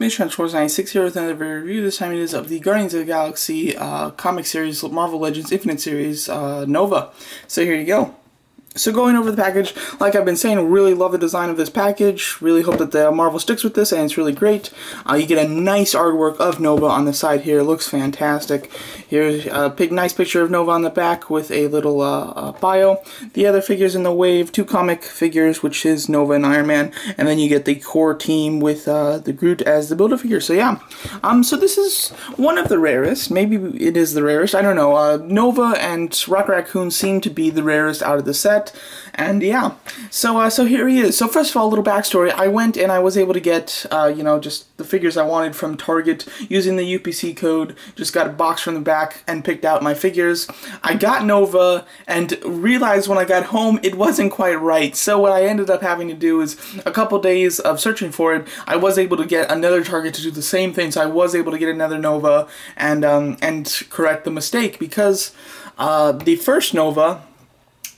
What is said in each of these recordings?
Transforce96 here with another review. This time it is of the Guardians of the Galaxy comic series, Marvel Legends Infinite series, Nova. So here you go. So going over the package, like I've been saying, really love the design of this package. Really hope that the Marvel sticks with this, and it's really great. You get a nice artwork of Nova on the side here. It looks fantastic. Here's a nice picture of Nova on the back with a little bio. The other figures in the wave, 2 comic figures, which is Nova and Iron Man, and then you get the core team with the Groot as the Build-A-Figure. So yeah, so this is one of the rarest. Maybe it is the rarest. I don't know. Nova and Rocket Raccoon seem to be the rarest out of the set. And yeah, so here he is. So first of all, a little backstory. I went and I was able to get, you know, just the figures I wanted from Target using the UPC code. Just got a box from the back and picked out my figures. I got Nova and realized when I got home it wasn't quite right. So what I ended up having to do is a couple days of searching for it. I was able to get another Target to do the same thing. So I was able to get another Nova and correct the mistake, because the first Nova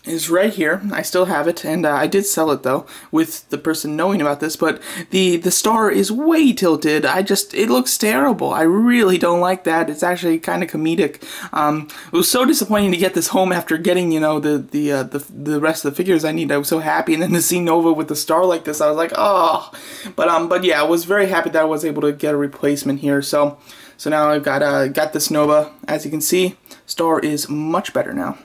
is right here. I still have it, and I did sell it though, with the person knowing about this, but the star is way tilted. It looks terrible. I really don't like that. It's actually kind of comedic. It was so disappointing to get this home after getting, you know, the rest of the figures I need. I was so happy, and then to see Nova with the star like this, I was like, oh. But yeah, I was very happy that I was able to get a replacement here. So now I've got this Nova. As you can see, star is much better now.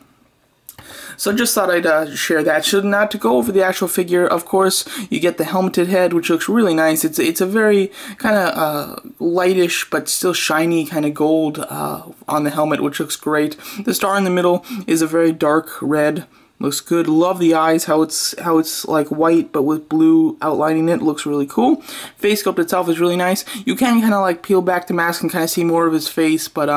So just thought I'd share that. So now to go over the actual figure, of course, you get the helmeted head, which looks really nice. It's a very kind of lightish but still shiny kind of gold on the helmet, which looks great. The star in the middle is a very dark red. Looks good. Love the eyes, how it's like white but with blue outlining it. Looks really cool. Face sculpt itself is really nice. You can kind of like peel back the mask and kind of see more of his face, but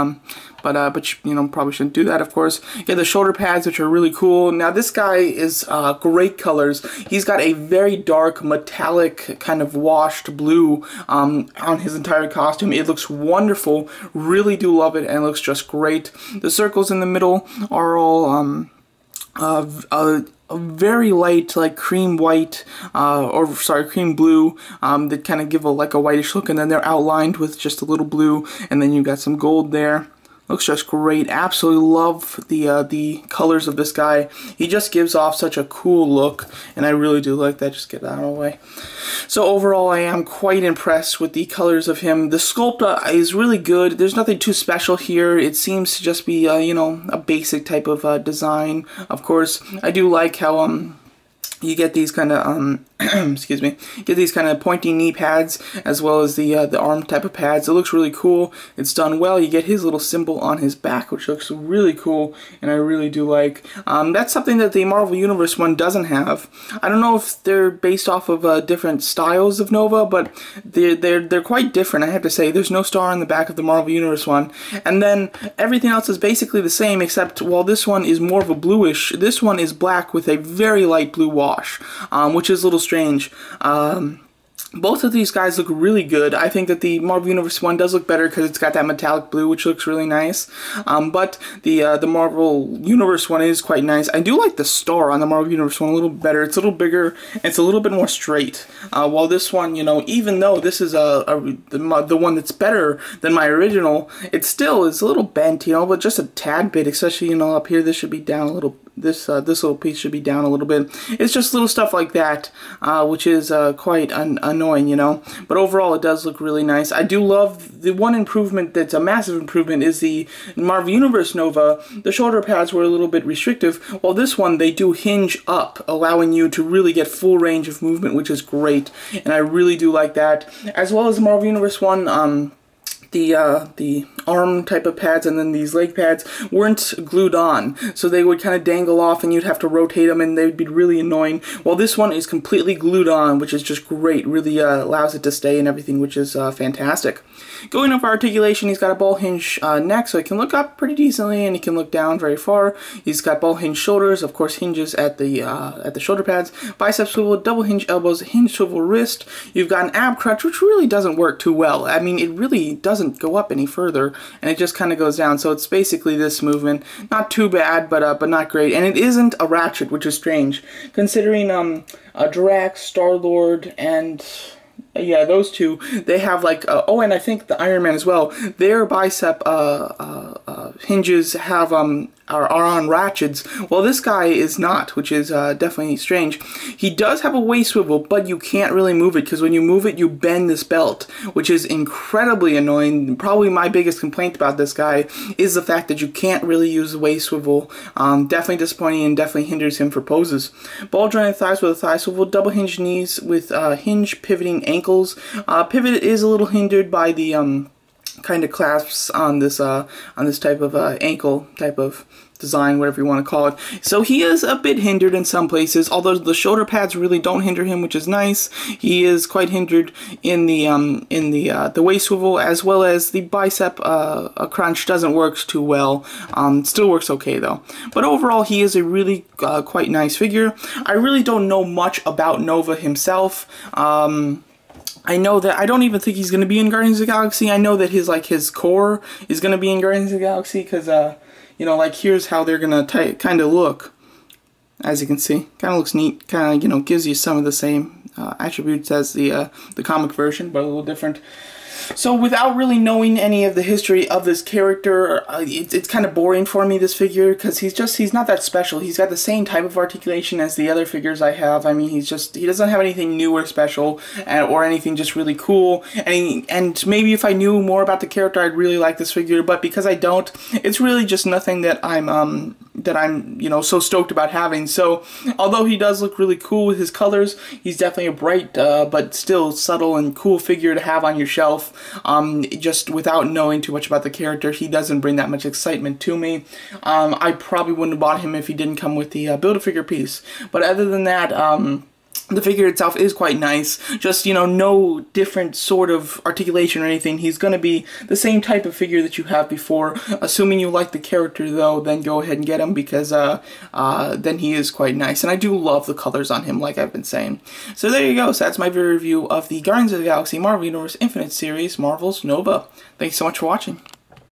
you know, probably shouldn't do that, of course. You get the shoulder pads, which are really cool. Now this guy is great colors. He's got a very dark metallic kind of washed blue on his entire costume. It looks wonderful. Really do love it, and it looks just great. The circles in the middle are all a very light, like cream white, cream blue, that kind of give like a whitish look, and then they're outlined with just a little blue, and then you got some gold there. Looks just great. Absolutely love the colors of this guy. He just gives off such a cool look, and I really do like that. Just get that out of the way. So overall, I am quite impressed with the colors of him. The sculpt is really good. There's nothing too special here. It seems to just be you know, a basic type of design. Of course, I do like how you get these kind of excuse me, get these kind of pointy knee pads, as well as the arm type of pads. It looks really cool. It's done well. You get his little symbol on his back, which looks really cool, and I really do like. That's something that the Marvel Universe one doesn't have. I don't know if they're based off of different styles of Nova, but they're quite different, I have to say. There's no star on the back of the Marvel Universe one, and then everything else is basically the same, except while this one is more of a bluish, this one is black with a very light blue wash, which is a little strange. Both of these guys look really good. I think that the Marvel Universe one does look better because it's got that metallic blue, which looks really nice. But the Marvel Universe one is quite nice. I do like the star on the Marvel Universe one a little better. It's a little bigger, and it's a little bit more straight. While this one, you know, even though this is the one that's better than my original, it still is a little bent, you know, but just a tad bit. Especially, you know, up here, this should be down a little. This little piece should be down a little bit. It's just little stuff like that, which is quite annoying, you know. But overall, it does look really nice. I do love the one improvement that's a massive improvement is the Marvel Universe Nova. The shoulder pads were a little bit restrictive, while this one, they do hinge up, allowing you to really get full range of movement, which is great. And I really do like that. As well as the Marvel Universe one, the arm type of pads and then these leg pads weren't glued on, so they would kind of dangle off and you'd have to rotate them and they would be really annoying. Well, this one is completely glued on, which is just great. Really allows it to stay and everything, which is fantastic. Going over articulation, he's got a ball hinge neck, so he can look up pretty decently and he can look down very far. He's got ball hinge shoulders, of course hinges at the shoulder pads, bicep swivel, double hinge elbows, hinge swivel wrist. You've got an ab crunch, which really doesn't work too well. I mean, it really doesn't go up any further, and it just kind of goes down. So it's basically this movement. Not too bad, but not great. And it isn't a ratchet, which is strange, considering Drax, Star-Lord, and Yeah, those two, they have like, oh, and I think the Iron Man as well, their bicep hinges have, are on ratchets. Well, this guy is not, which is definitely strange. He does have a waist swivel, but you can't really move it, because when you move it, you bend this belt, which is incredibly annoying. Probably my biggest complaint about this guy is the fact that you can't really use the waist swivel. Definitely disappointing and definitely hinders him for poses. Ball jointed thighs with a thigh swivel, double hinge knees with hinge pivoting ankles. Pivot is a little hindered by the kind of clasps on this type of ankle type of design, whatever you want to call it. So he is a bit hindered in some places, although the shoulder pads really don't hinder him, which is nice. He is quite hindered in the waist swivel, as well as the bicep crunch doesn't work too well. Still works okay though. But overall, he is a really quite nice figure. I really don't know much about Nova himself. I know that I don't even think he's going to be in Guardians of the Galaxy. I know that his core is going to be in Guardians of the Galaxy, because you know, like, here's how they're going to kind of look. As you can see, kind of looks neat. Kind of, you know, gives you some of the same attributes as the comic version, but a little different. So without really knowing any of the history of this character, it's kind of boring for me, this figure, because he's not that special. He's got the same type of articulation as the other figures I have. I mean, he doesn't have anything new or special, or anything just really cool. And maybe if I knew more about the character, I'd really like this figure, but because I don't, it's really just nothing that I'm you know, so stoked about having. So although he does look really cool with his colors, he's definitely a bright but still subtle and cool figure to have on your shelf. Just without knowing too much about the character, he doesn't bring that much excitement to me. I probably wouldn't have bought him if he didn't come with the Build-A-Figure piece. But other than that, the figure itself is quite nice. Just, you know, no different sort of articulation or anything. He's going to be the same type of figure that you have before. Assuming you like the character, though, then go ahead and get him, because then he is quite nice. And I do love the colors on him, like I've been saying. So there you go. So that's my review of the Guardians of the Galaxy Marvel Universe Infinite series, Marvel's Nova. Thanks so much for watching.